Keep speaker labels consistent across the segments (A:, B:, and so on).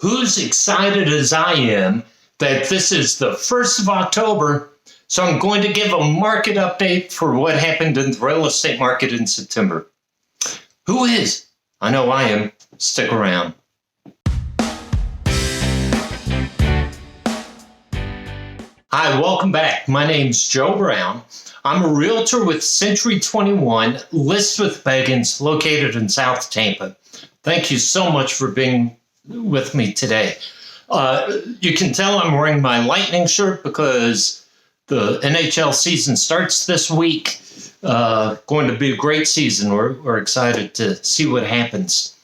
A: Who's excited as I am that this is the 1st of October, so I'm going to give a market update for what happened in the real estate market in September. Who is? I know I am. Stick around. Hi, welcome back. My name's Joe Brown. I'm a realtor with Century 21, List with Pagans, located in South Tampa. Thank you so much for being with me today. You can tell I'm wearing my Lightning shirt because the NHL season starts this week. Going to be a great season. We're excited to see what happens.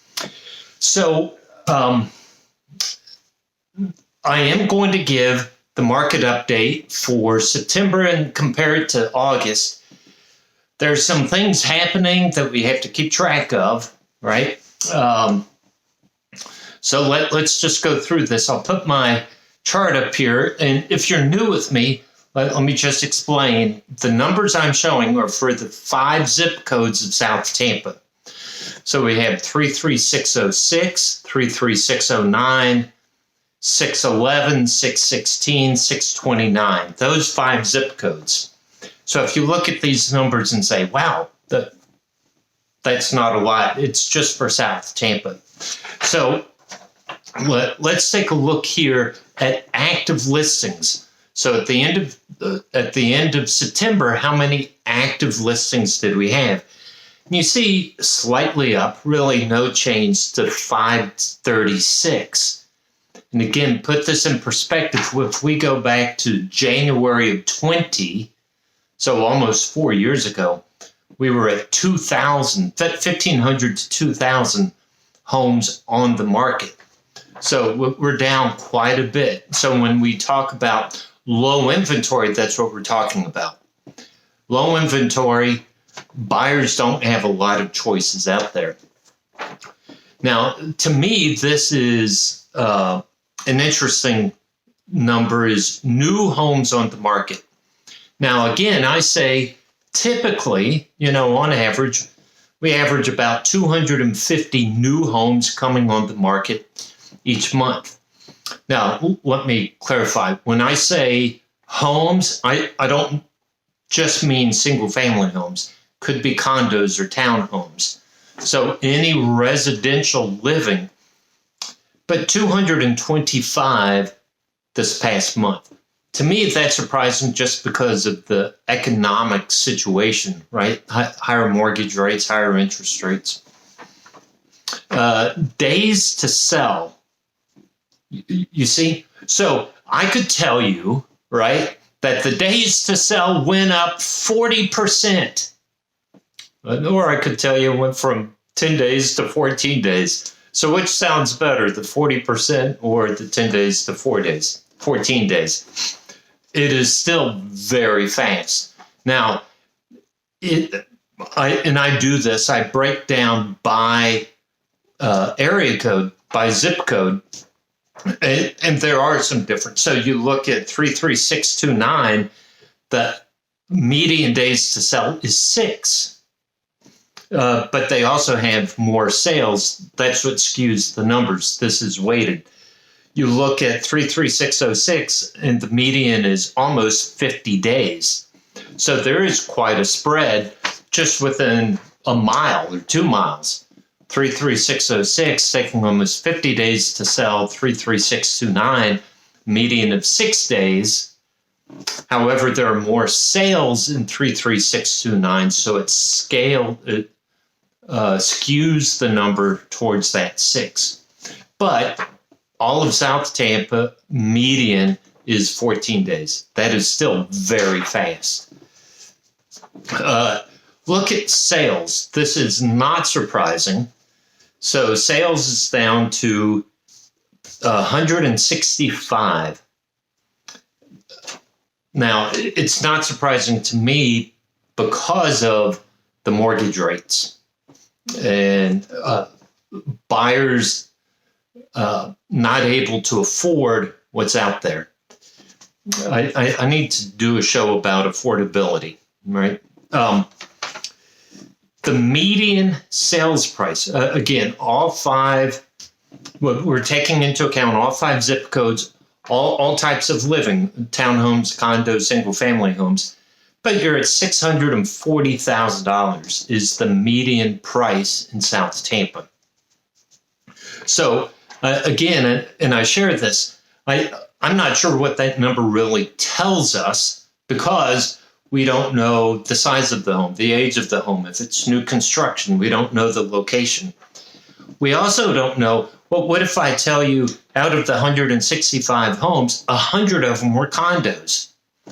A: So I am going to give the market update for September and compare it to August. There's some things happening that we have to keep track of, right? So let's just go through this. I'll put my chart up here. And if you're new with me, let me just explain. The numbers I'm showing are for the 5 zip codes of South Tampa. So we have 33606, 33609, 611, 616, 629. Those 5 zip codes. So if you look at these numbers and say, wow, that's not a lot. It's just for South Tampa. So let's take a look here at active listings. So at the end of September, how many active listings did we have? And you see slightly up, really no change to 536. And again, put this in perspective. If we go back to January of 20, so almost 4 years ago, we were at 2,000, 1,500 to 2,000 homes on the market. So we're down quite a bit. So when we talk about low inventory, that's what we're talking about. Low inventory, buyers don't have a lot of choices out there. Now, to me, this is an interesting number is new homes on the market. Now, again, I say typically, on average, we average about 250 new homes coming on the market each month. Now, let me clarify. When I say homes, I don't just mean single family homes. Could be condos or townhomes. So any residential living, but 225 this past month. To me, that's surprising just because of the economic situation, right? Higher mortgage rates, higher interest rates. Days to sell. You see? So I could tell you, right, that the days to sell went up 40%. Or I could tell you it went from 10 days to 14 days. So which sounds better, the 40% or the 10 days to 14 days? It is still very fast. Now, I do this. I break down by area code, by zip code, and there are some different. So you look at 33629, the median days to sell is 6. But they also have more sales. That's what skews the numbers. This is weighted. You look at 33606, and the median is almost 50 days. So there is quite a spread just within a mile or 2 miles. 33606 taking almost 50 days to sell. 33629, median of 6 days. However, there are more sales in 33629, so it's scaled. It skews the number towards that 6. But all of South Tampa, median is 14 days. That is still very fast. Look at sales. This is not surprising. So sales is down to 165. Now, it's not surprising to me because of the mortgage rates and buyers not able to afford what's out there. I need to do a show about affordability, right? The median sales price, again, all 5 We're taking into account all 5 zip codes, all types of living, townhomes, condos, single-family homes. But you're at $640,000 is the median price in South Tampa. So again, and I share this, I'm not sure what that number really tells us because we don't know the size of the home, the age of the home. If it's new construction, we don't know the location. We also don't know, well, what if I tell you out of the 165 homes, 100 of them were condos?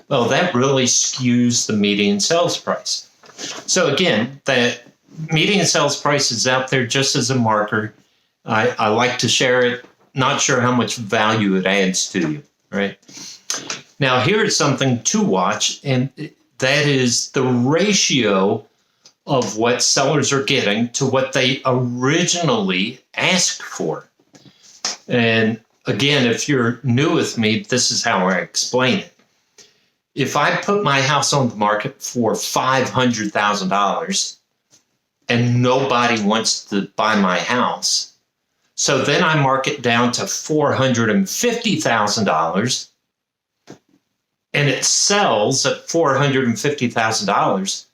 A: Well, that really skews the median sales price. So again, the median sales price is out there just as a marker. I like to share it, not sure how much value it adds to you, right? Now, here's something to watch, and that is the ratio of what sellers are getting to what they originally asked for. And again, if you're new with me, this is how I explain it. If I put my house on the market for $500,000 and nobody wants to buy my house, so then I mark it down to $450,000 and it sells at $450,000.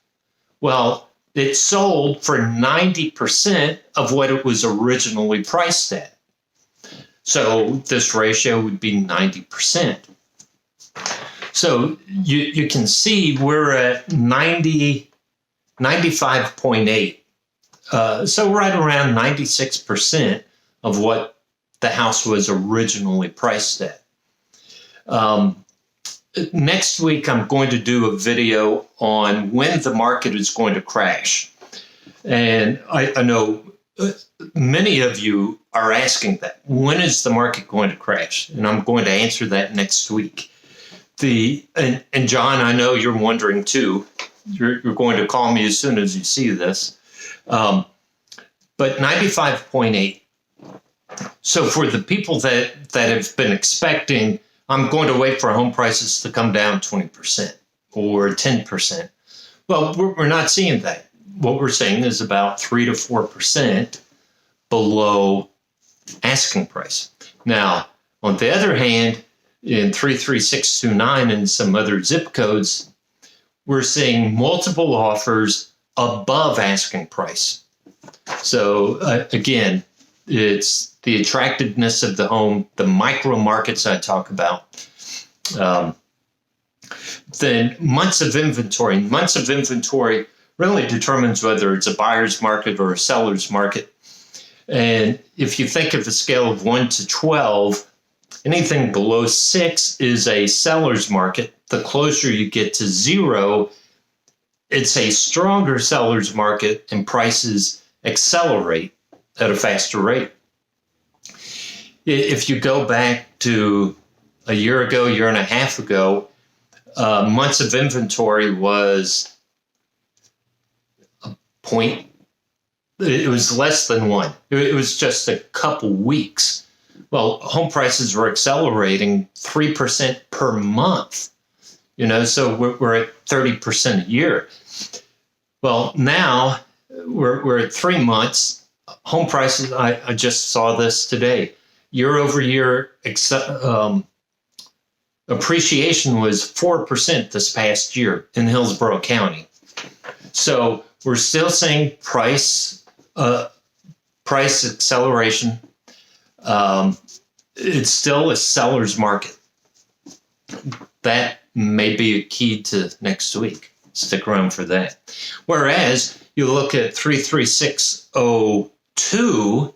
A: Well, it sold for 90% of what it was originally priced at. So this ratio would be 90%. So you can see we're at 95.8. So right around 96% of what the house was originally priced at. Next week, I'm going to do a video on when the market is going to crash. And I know many of you are asking that. When is the market going to crash? And I'm going to answer that next week. And John, I know you're wondering too. You're going to call me as soon as you see this. But 95.8. So for the people that have been expecting, I'm going to wait for home prices to come down 20% or 10%. Well, we're not seeing that. What we're seeing is about 3 to 4% below asking price. Now, on the other hand, in 33629 and some other zip codes, we're seeing multiple offers above asking price. So again, it's the attractiveness of the home, the micro markets I talk about. Then months of inventory. Months of inventory really determines whether it's a buyer's market or a seller's market. And if you think of a scale of 1 to 12, anything below 6 is a seller's market. The closer you get to 0, it's a stronger seller's market and prices accelerate at a faster rate. If you go back to a year ago, year and a half ago, months of inventory was a point. It was less than 1. It was just a couple weeks. Well, home prices were accelerating 3% per month, so we're at 30% a year. Well, now we're at 3 months. Home prices, I just saw this today. Year over year, appreciation was 4% this past year in Hillsborough County. So we're still seeing price acceleration. It's still a seller's market. That may be a key to next week. Stick around for that. Whereas you look at 33602,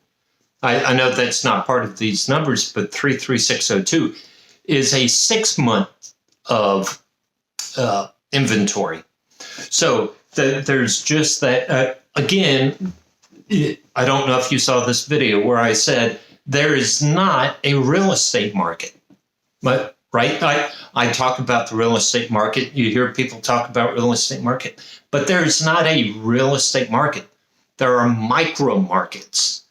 A: I know that's not part of these numbers, but 33602 is a 6 month of inventory. So there's just that. Again, I don't know if you saw this video where I said there is not a real estate market. But right, I talk about the real estate market. You hear people talk about real estate market, but there's not a real estate market. There are micro markets.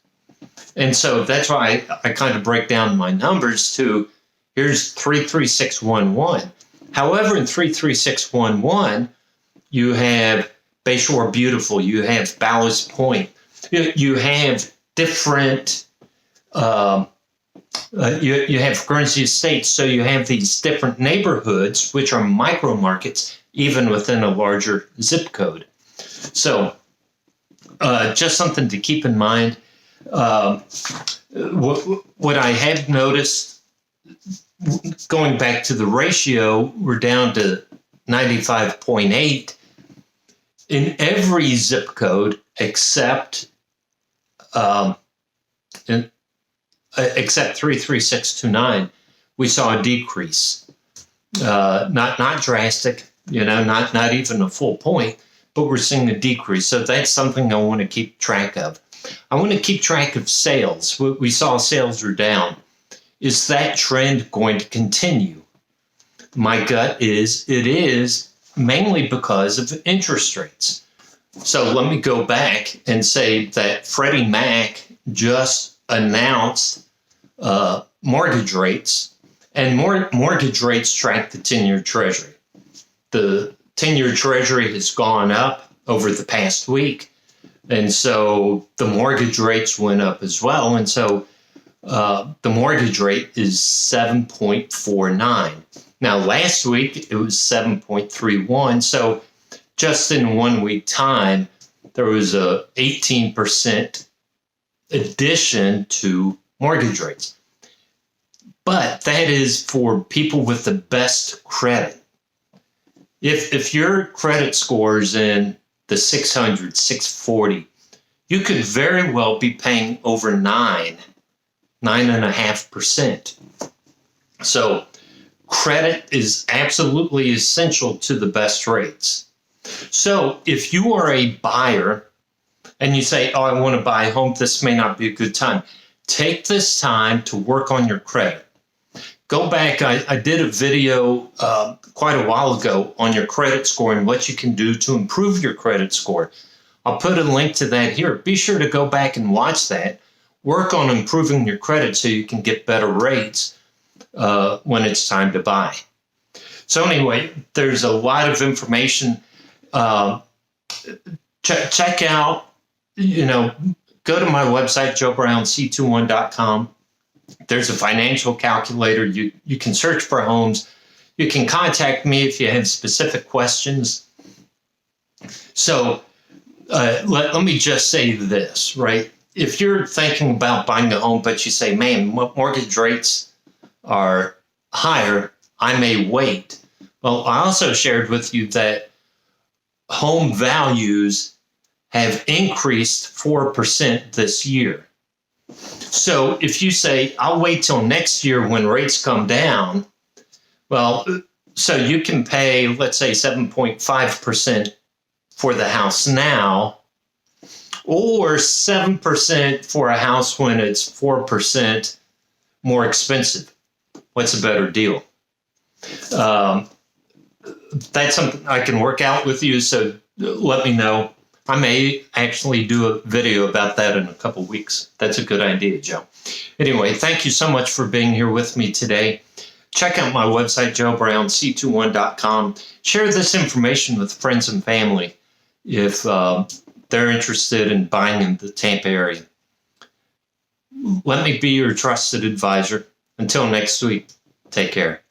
A: And so that's why I kind of break down my numbers to, here's 33611. However, in 33611, you have Bayshore Beautiful, you have Ballast Point, you have different you have Guernsey Estates, so you have these different neighborhoods, which are micro markets, even within a larger zip code. So just something to keep in mind. What I have noticed, going back to the ratio, we're down to 95.8 in every zip code except 33629. We saw a decrease, not drastic, not even a full point, but we're seeing a decrease. So that's something I want to keep track of. I want to keep track of sales. We saw sales are down. Is that trend going to continue? My gut is it is, mainly because of interest rates. So let me go back and say that Freddie Mac just announced mortgage rates, and mortgage rates track the 10-year Treasury. The 10-year Treasury has gone up over the past week, and so the mortgage rates went up as well. And so the mortgage rate is 7.49. Now, last week, it was 7.31. So just in 1 week time, there was a 18% addition to mortgage rates. But that is for people with the best credit. If your credit score is in the 600, 640, you could very well be paying over 9.5%. So credit is absolutely essential to the best rates. So if you are a buyer and you say, oh, I want to buy a home, this may not be a good time. Take this time to work on your credit. Go back, I did a video quite a while ago on your credit score and what you can do to improve your credit score. I'll put a link to that here. Be sure to go back and watch that. Work on improving your credit so you can get better rates when it's time to buy. So anyway, there's a lot of information. Check out, go to my website, joebrownc21.com. There's a financial calculator. You can search for homes. You can contact me if you have specific questions. So let me just say this, right? If you're thinking about buying a home, but you say, man, mortgage rates are higher, I may wait. Well, I also shared with you that home values have increased 4% this year. So if you say, I'll wait till next year when rates come down, well, so you can pay, let's say, 7.5% for the house now, or 7% for a house when it's 4% more expensive. What's a better deal? That's something I can work out with you, so let me know. I may actually do a video about that in a couple weeks. That's a good idea, Joe. Anyway, thank you so much for being here with me today. Check out my website, joebrownc21.com. Share this information with friends and family if they're interested in buying in the Tampa area. Let me be your trusted advisor. Until next week, take care.